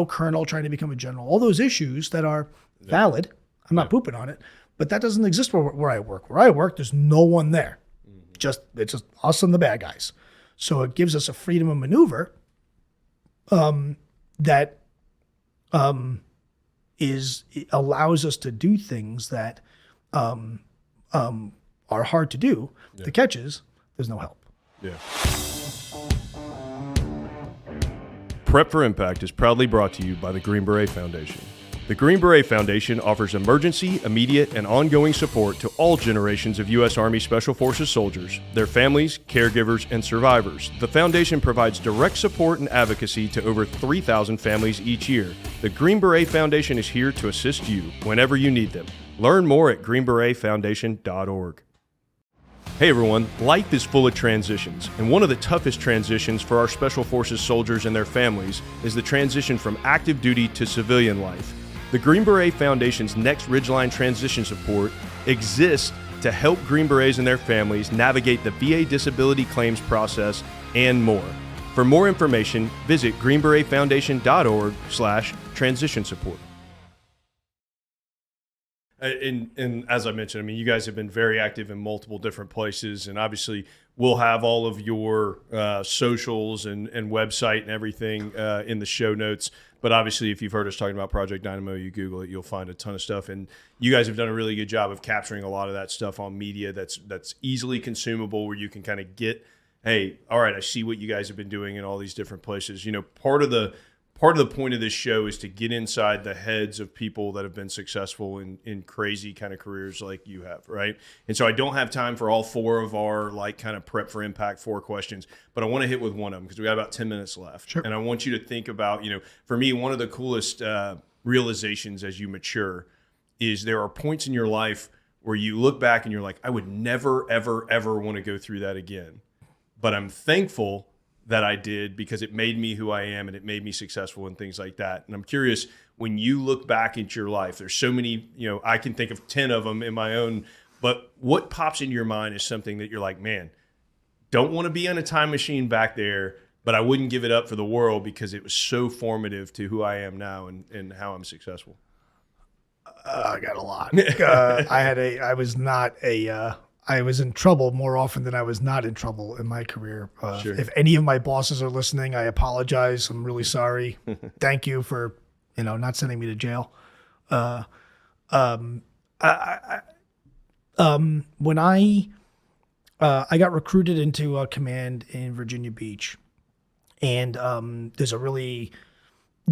colonel trying to become a general. All those issues that are valid, I'm not pooping on it, but that doesn't exist where I work. Where I work, there's no one there. It's just us and the bad guys. So it gives us a freedom of maneuver that allows us to do things that are hard to do. Yeah. The catch is there's no help. Yeah. Prep for Impact is proudly brought to you by the Green Beret Foundation. The Green Beret Foundation offers emergency, immediate, and ongoing support to all generations of U.S. Army Special Forces soldiers, their families, caregivers, and survivors. The foundation provides direct support and advocacy to over 3,000 families each year. The Green Beret Foundation is here to assist you whenever you need them. Learn more at greenberetfoundation.org. Hey everyone, life is full of transitions, and one of the toughest transitions for our Special Forces soldiers and their families is the transition from active duty to civilian life. The Green Beret Foundation's Next Ridgeline Transition Support exists to help Green Berets and their families navigate the VA disability claims process and more. For more information, visit greenberetfoundation.org/transition support. And as I mentioned, I mean, you guys have been very active in multiple different places, and obviously we'll have all of your socials and website and everything in the show notes. But obviously, if you've heard us talking about Project Dynamo, you Google it, you'll find a ton of stuff. And you guys have done a really good job of capturing a lot of that stuff on media that's easily consumable, where you can kind of get, hey, all right, I see what you guys have been doing in all these different places. You know, part of the point of this show is to get inside the heads of people that have been successful in crazy kind of careers like you have, right? And so I don't have time for all four of our like kind of prep for impact 4 questions, but I want to hit with one of them because we got about 10 minutes left. Sure. And I want you to think about, you know, for me, one of the coolest realizations as you mature is there are points in your life where you look back and you're like, I would never, ever, ever want to go through that again. But I'm thankful that I did because it made me who I am and it made me successful and things like that. And I'm curious, when you look back into your life, there's so many, you know, I can think of 10 of them in my own, but what pops into your mind is something that you're like, man, don't want to be on a time machine back there, but I wouldn't give it up for the world because it was so formative to who I am now and how I'm successful. I got a lot. I was in trouble more often than I was not in trouble in my career. Sure. If any of my bosses are listening, I apologize. I'm really sorry. Thank you for, not sending me to jail. When I got recruited into a command in Virginia Beach, and there's a really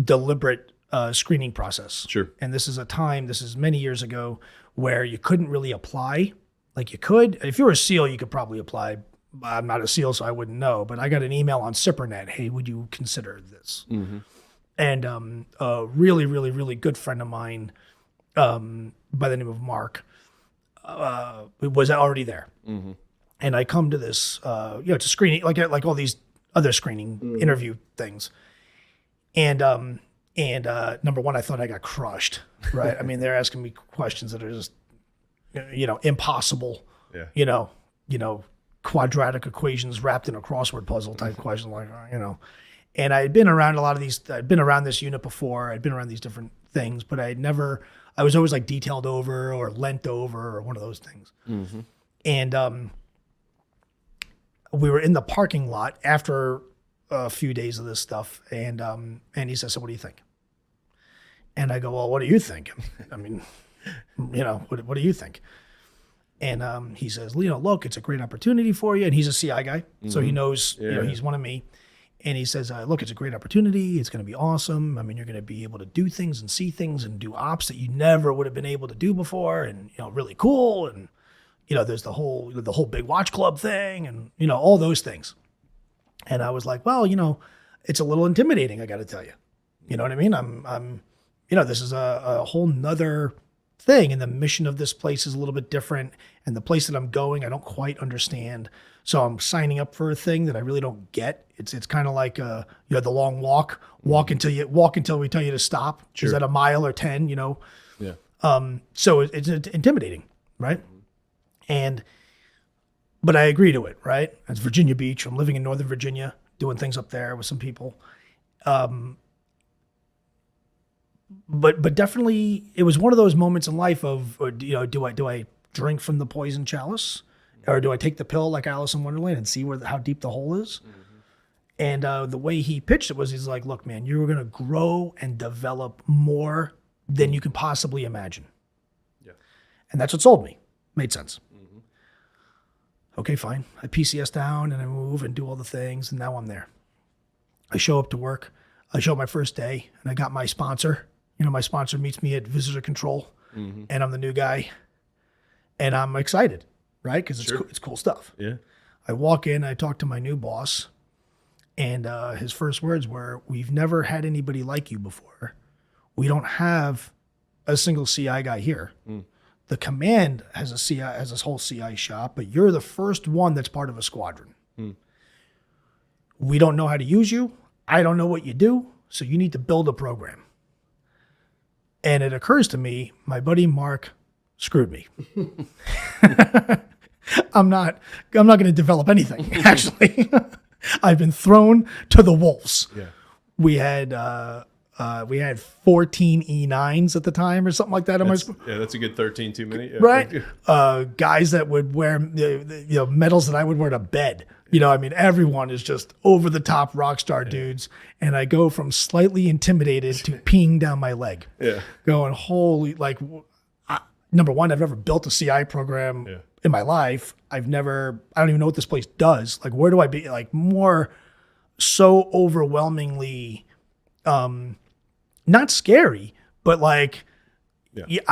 deliberate screening process. Sure. And this is many years ago, where you couldn't really apply. Like you could, if you were a SEAL, you could probably apply. I'm not a SEAL, so I wouldn't know. But I got an email on SIPRNet. Hey, would you consider this? Mm-hmm. And a really, really, really good friend of mine by the name of Mark was already there. Mm-hmm. And I come to this, it's a screening, like all these other screening interview things. And number one, I thought I got crushed. Right? I mean, they're asking me questions that are just, impossible, quadratic equations wrapped in a crossword puzzle type question, and I had been around I'd been around this unit before, I'd been around these different things, but I was always like detailed over or lent over or one of those things. Mm-hmm. And we were in the parking lot after a few days of this stuff, and he says, so what do you think? And I go, well, what do you think? I mean, what do you think? And he says, look, it's a great opportunity for you. And he's a CI guy, so he knows, he's one of me. And he says, look, it's a great opportunity. It's going to be awesome. I mean, you're going to be able to do things and see things and do ops that you never would have been able to do before, and really cool. And there's the whole big watch club thing, and all those things. And I was like, well, it's a little intimidating, I got to tell you. You know what I mean? I'm this is a whole nother thing, and the mission of this place is a little bit different, and the place that I'm going I don't quite understand, so I'm signing up for a thing that I really don't get. It's kind of like the long walk until we tell you to stop. Sure. Is that a mile or 10? So it's intimidating, right? but I agree to it, right? It's Virginia Beach. I'm living in Northern Virginia, doing things up there with some people. But definitely, it was one of those moments in life of, do I drink from the poison chalice, or do I take the pill like Alice in Wonderland and see how deep the hole is? And the way he pitched it was, he's like, look, man, you're going to grow and develop more than you can possibly imagine. Yeah. And that's what sold me. Made sense. Okay, fine. I PCS down and I move and do all the things, and now I'm there. I show up to work. I show up my first day, and I got my sponsor. My sponsor meets me at visitor control, and I'm the new guy, and I'm excited, right? Because it's cool stuff. Yeah. I walk in, I talk to my new boss, and his first words were, "We've never had anybody like you before. We don't have a single CI guy here. The command has a CI, has this whole CI shop, but you're the first one that's part of a squadron. We don't know how to use you. I don't know what you do, so you need to build a program." And it occurs to me, my buddy Mark screwed me. I'm not going to develop anything, actually. I've been thrown to the wolves. Yeah. We had 14 E9s at the time or something like that. That's a good 13 too many. Yeah. Right. Guys that would wear medals that I would wear to bed. Everyone is just over the top rock star dudes. And I go from slightly intimidated to peeing down my leg. Yeah. Going, holy, number one, I've never built a CI program in my life. I don't even know what this place does. Where do I be? More so overwhelmingly, not scary, but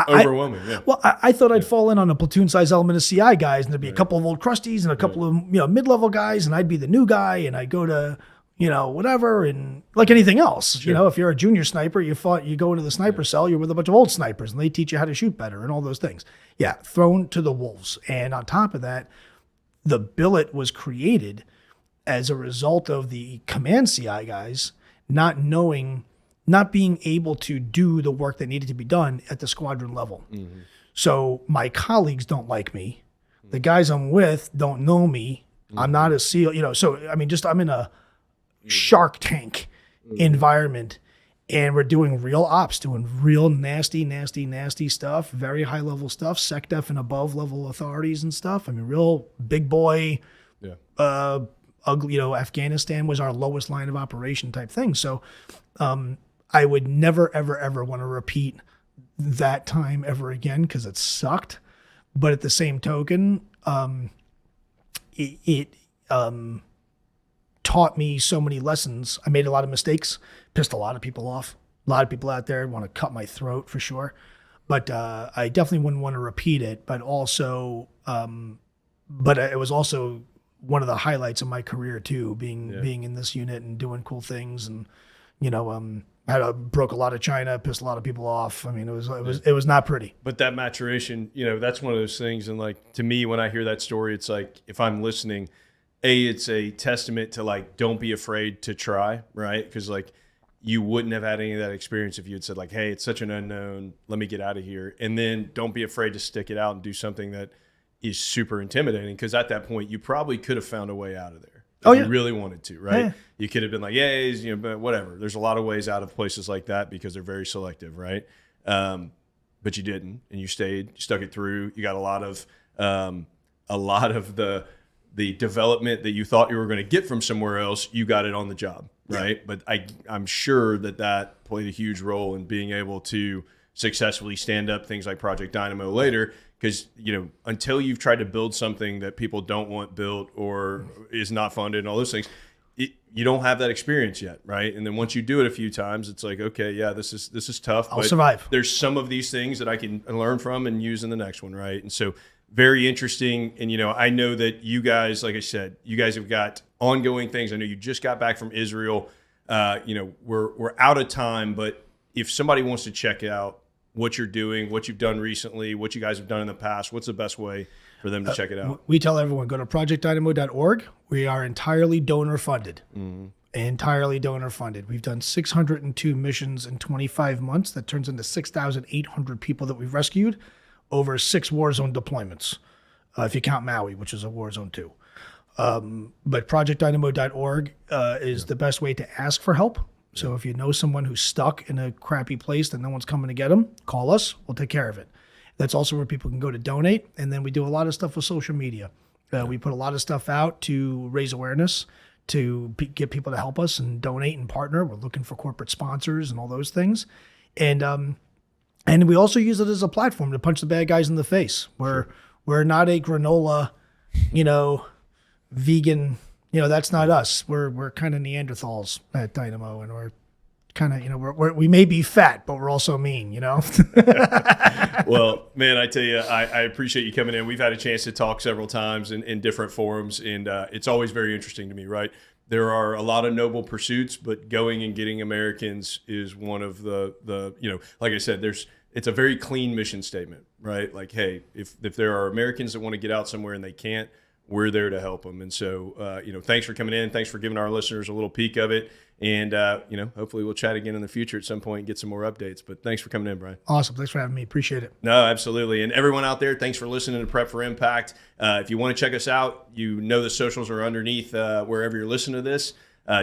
overwhelming. Well, I thought I'd fall in on a platoon-size element of CI guys, and there'd be a couple of old crusties and a couple of mid-level guys, and I'd be the new guy, and I'd go to whatever, and like anything else. Sure. If you're a junior sniper, you go into the sniper cell, you're with a bunch of old snipers, and they teach you how to shoot better and all those things. Yeah, thrown to the wolves. And on top of that, the billet was created as a result of the command CI guys not being able to do the work that needed to be done at the squadron level. So my colleagues don't like me. The guys I'm with don't know me. I'm not a SEAL, so I'm in a Shark Tank environment, and we're doing real ops, doing real nasty stuff, very high level stuff, SecDef and above level authorities and stuff. Real big boy, ugly, Afghanistan was our lowest line of operation type thing. So, I would never, ever, ever want to repeat that time ever again, because it sucked. But at the same token, it taught me so many lessons. I made a lot of mistakes, pissed a lot of people off. A lot of people out there want to cut my throat for sure. But I definitely wouldn't want to repeat it. But also, it was also one of the highlights of my career too, being in this unit and doing cool things, and broke a lot of China, pissed a lot of people off. It was not pretty. But that maturation, that's one of those things. And to me, when I hear that story, it's if I'm listening, it's a testament to don't be afraid to try, right? Because you wouldn't have had any of that experience if you had said hey, it's such an unknown, let me get out of here. And then don't be afraid to stick it out and do something that is super intimidating, because at that point you probably could have found a way out of there. If you really wanted to, right? Yeah. You could have been but whatever. There's a lot of ways out of places like that because they're very selective, right? But you didn't, and you stayed, you stuck it through. You got a lot of the development that you thought you were going to get from somewhere else. You got it on the job, right? Yeah. But I'm sure that played a huge role in being able to successfully stand up things like Project Dynamo later. Because, until you've tried to build something that people don't want built or is not funded and all those things, you don't have that experience yet, right? And then once you do it a few times, it's okay, yeah, this is tough. I'll survive. There's some of these things that I can learn from and use in the next one, right? And so very interesting. And, I know that you guys, like I said, you guys have got ongoing things. I know you just got back from Israel. We're out of time, but if somebody wants to check out what you're doing, what you've done recently, what you guys have done in the past, what's the best way for them to check it out? We tell everyone, go to projectdynamo.org. We are entirely donor funded. Entirely donor funded. We've done 602 missions in 25 months. That turns into 6,800 people that we've rescued over 6 war zone deployments. if you count Maui, which is a war zone too. But projectdynamo.org is the best way to ask for help. So if you know someone who's stuck in a crappy place that no one's coming to get them, call us. We'll take care of it. That's also where people can go to donate. And then we do a lot of stuff with social media. We put a lot of stuff out to raise awareness, to get people to help us and donate and partner. We're looking for corporate sponsors and all those things. And we also use it as a platform to punch the bad guys in the face. We're not a granola, vegan, that's not us. We're kind of Neanderthals at Dynamo, and we're kind of, we may be fat, but we're also mean, Well, man, I tell you, I appreciate you coming in. We've had a chance to talk several times in different forums, and it's always very interesting to me, right? There are a lot of noble pursuits, but going and getting Americans is one of the like I said, it's a very clean mission statement, right? Like, hey, if there are Americans that want to get out somewhere and they can't, we're there to help them. And so, thanks for coming in. Thanks for giving our listeners a little peek of it. And, hopefully we'll chat again in the future at some point and get some more updates. But thanks for coming in, Bryan. Awesome. Thanks for having me. Appreciate it. No, absolutely. And everyone out there, thanks for listening to Prep for Impact. If you want to check us out, the socials are underneath wherever you're listening to this.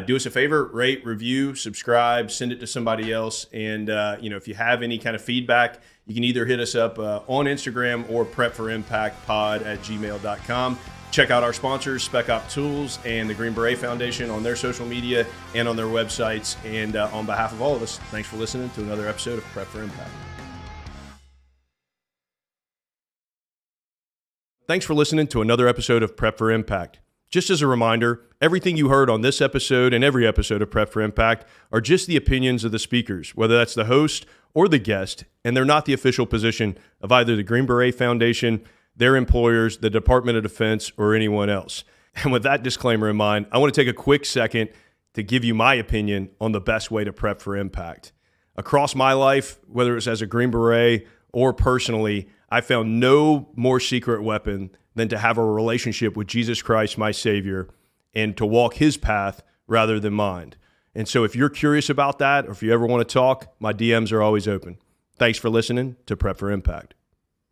Do us a favor, rate, review, subscribe, send it to somebody else. And, if you have any kind of feedback, you can either hit us up on Instagram or prepforimpactpod@gmail.com. Check out our sponsors, Spec Op Tools and the Green Beret Foundation, on their social media and on their websites. And on behalf of all of us, thanks for listening to another episode of Prep for Impact. Thanks for listening to another episode of Prep for Impact. Just as a reminder, everything you heard on this episode and every episode of Prep for Impact are just the opinions of the speakers, whether that's the host or the guest, and they're not the official position of either the Green Beret Foundation, their employers, the Department of Defense, or anyone else. And with that disclaimer in mind, I want to take a quick second to give you my opinion on the best way to prep for impact. Across my life, whether it's as a Green Beret or personally, I found no more secret weapon than to have a relationship with Jesus Christ, my Savior, and to walk his path rather than mine. And so if you're curious about that, or if you ever want to talk, my DMs are always open. Thanks for listening to Prep for Impact.